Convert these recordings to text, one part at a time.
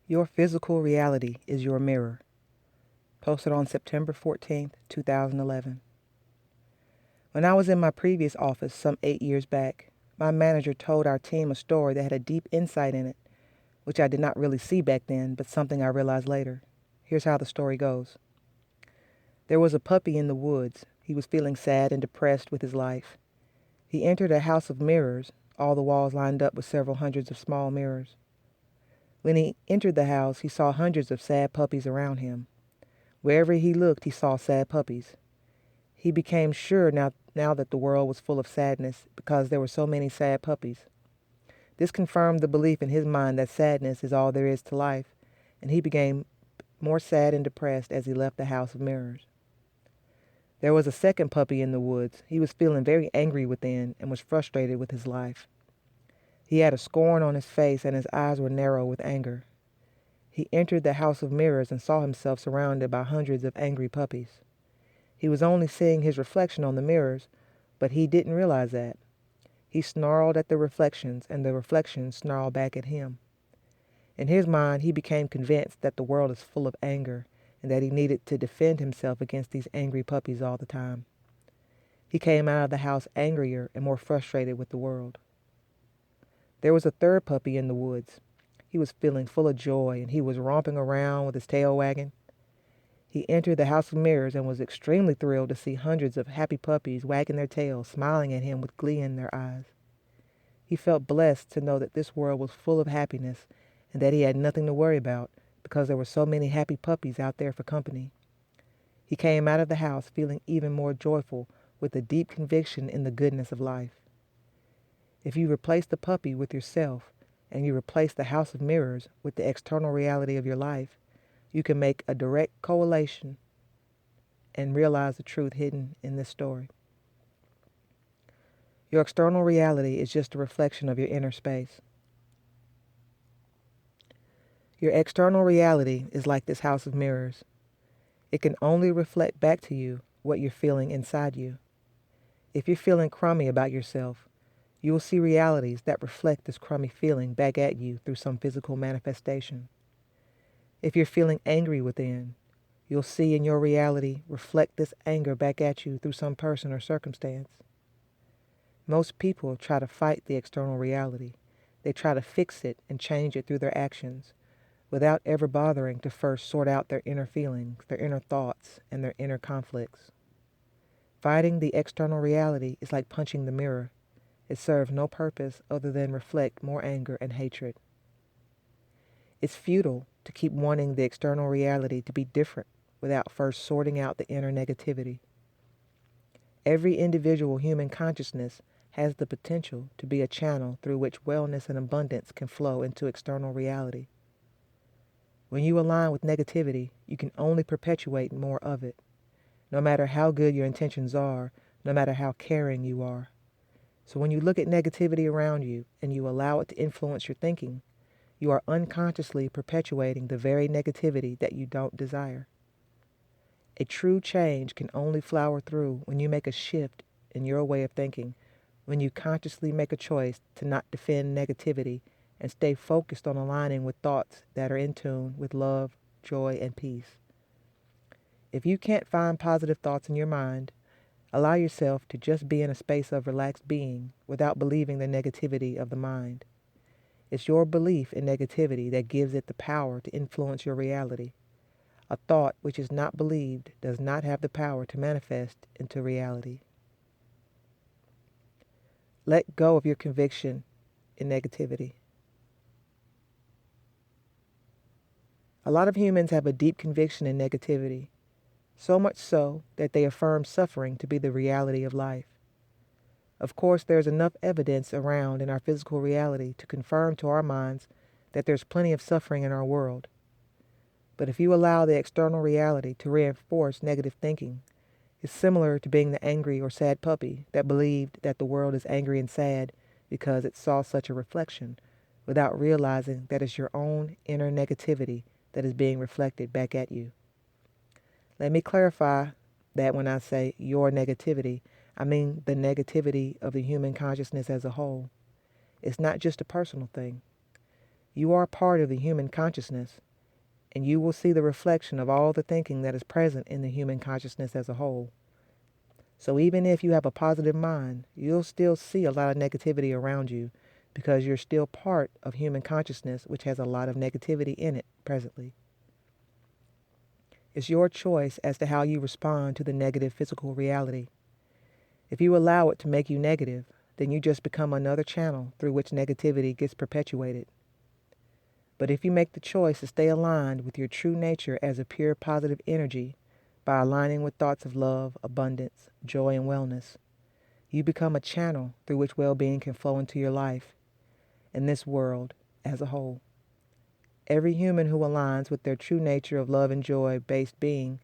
Your physical reality is your mirror. Posted on September 14th, 2011. When I was in my previous office some 8 years back, my manager told our team a story that had a deep insight in it, which I did not really see back then, but something I realized later. Here's how the story goes. There was a puppy in the woods. He was feeling sad and depressed with his life. He entered a house of mirrors, all the walls lined up with several hundreds of small mirrors. When he entered the house, he saw hundreds of sad puppies around him. Wherever he looked, he saw sad puppies. He became sure now that the world was full of sadness because there were so many sad puppies. This confirmed the belief in his mind that sadness is all there is to life, and he became more sad and depressed as he left the house of mirrors. There was a second puppy in the woods. He was feeling very angry within and was frustrated with his life. He had a scorn on his face and his eyes were narrow with anger. He entered the house of mirrors and saw himself surrounded by hundreds of angry puppies. He was only seeing his reflection on the mirrors, but he didn't realize that. He snarled at the reflections, and the reflections snarled back at him. In his mind, he became convinced that the world is full of anger and that he needed to defend himself against these angry puppies all the time. He came out of the house angrier and more frustrated with the world. There was a third puppy in the woods. He was feeling full of joy, and he was romping around with his tail wagging. He entered the house of mirrors and was extremely thrilled to see hundreds of happy puppies wagging their tails, smiling at him with glee in their eyes. He felt blessed to know that this world was full of happiness and that he had nothing to worry about because there were so many happy puppies out there for company. He came out of the house feeling even more joyful with a deep conviction in the goodness of life. If you replace the puppy with yourself and you replace the house of mirrors with the external reality of your life, you can make a direct correlation and realize the truth hidden in this story. Your external reality is just a reflection of your inner space. Your external reality is like this house of mirrors. It can only reflect back to you what you're feeling inside you. If you're feeling crummy about yourself, you will see realities that reflect this crummy feeling back at you through some physical manifestation. If you're feeling angry within, you'll see in your reality reflect this anger back at you through some person or circumstance. Most people try to fight the external reality. They try to fix it and change it through their actions without ever bothering to first sort out their inner feelings, their inner thoughts, and their inner conflicts. Fighting the external reality is like punching the mirror. It serves no purpose other than reflect more anger and hatred. It's futile to keep wanting the external reality to be different without first sorting out the inner negativity. Every individual human consciousness has the potential to be a channel through which wellness and abundance can flow into external reality. When you align with negativity, you can only perpetuate more of it, no matter how good your intentions are, no matter how caring you are. So when you look at negativity around you and you allow it to influence your thinking, you are unconsciously perpetuating the very negativity that you don't desire. A true change can only flower through when you make a shift in your way of thinking, when you consciously make a choice to not defend negativity and stay focused on aligning with thoughts that are in tune with love, joy, and peace. If you can't find positive thoughts in your mind, allow yourself to just be in a space of relaxed being without believing the negativity of the mind. It's your belief in negativity that gives it the power to influence your reality. A thought which is not believed does not have the power to manifest into reality. Let go of your conviction in negativity. A lot of humans have a deep conviction in negativity, so much so that they affirm suffering to be the reality of life. Of course, there's enough evidence around in our physical reality to confirm to our minds that there's plenty of suffering in our world. But if you allow the external reality to reinforce negative thinking, it's similar to being the angry or sad puppy that believed that the world is angry and sad because it saw such a reflection, without realizing that it's your own inner negativity that is being reflected back at you. Let me clarify that when I say your negativity, I mean the negativity of the human consciousness as a whole. It's not just a personal thing. You are part of the human consciousness, and you will see the reflection of all the thinking that is present in the human consciousness as a whole. So even if you have a positive mind, you'll still see a lot of negativity around you because you're still part of human consciousness, which has a lot of negativity in it presently. It's your choice as to how you respond to the negative physical reality. If you allow it to make you negative, then you just become another channel through which negativity gets perpetuated. But if you make the choice to stay aligned with your true nature as a pure positive energy by aligning with thoughts of love, abundance, joy, and wellness, you become a channel through which well-being can flow into your life and this world as a whole. Every human who aligns with their true nature of love and joy-based being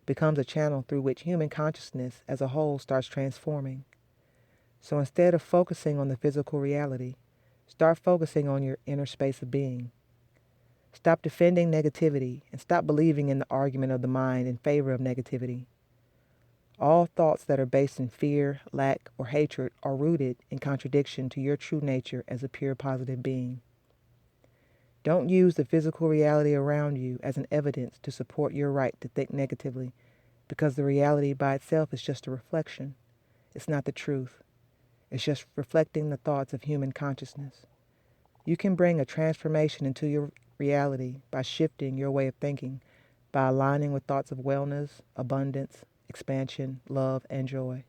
becomes a channel through which human consciousness as a whole starts transforming. So instead of focusing on the physical reality, start focusing on your inner space of being. Stop defending negativity and stop believing in the argument of the mind in favor of negativity. All thoughts that are based in fear, lack, or hatred are rooted in contradiction to your true nature as a pure positive being. Don't use the physical reality around you as an evidence to support your right to think negatively, because the reality by itself is just a reflection. It's not the truth. It's just reflecting the thoughts of human consciousness. You can bring a transformation into your reality by shifting your way of thinking, by aligning with thoughts of wellness, abundance, expansion, love, and joy.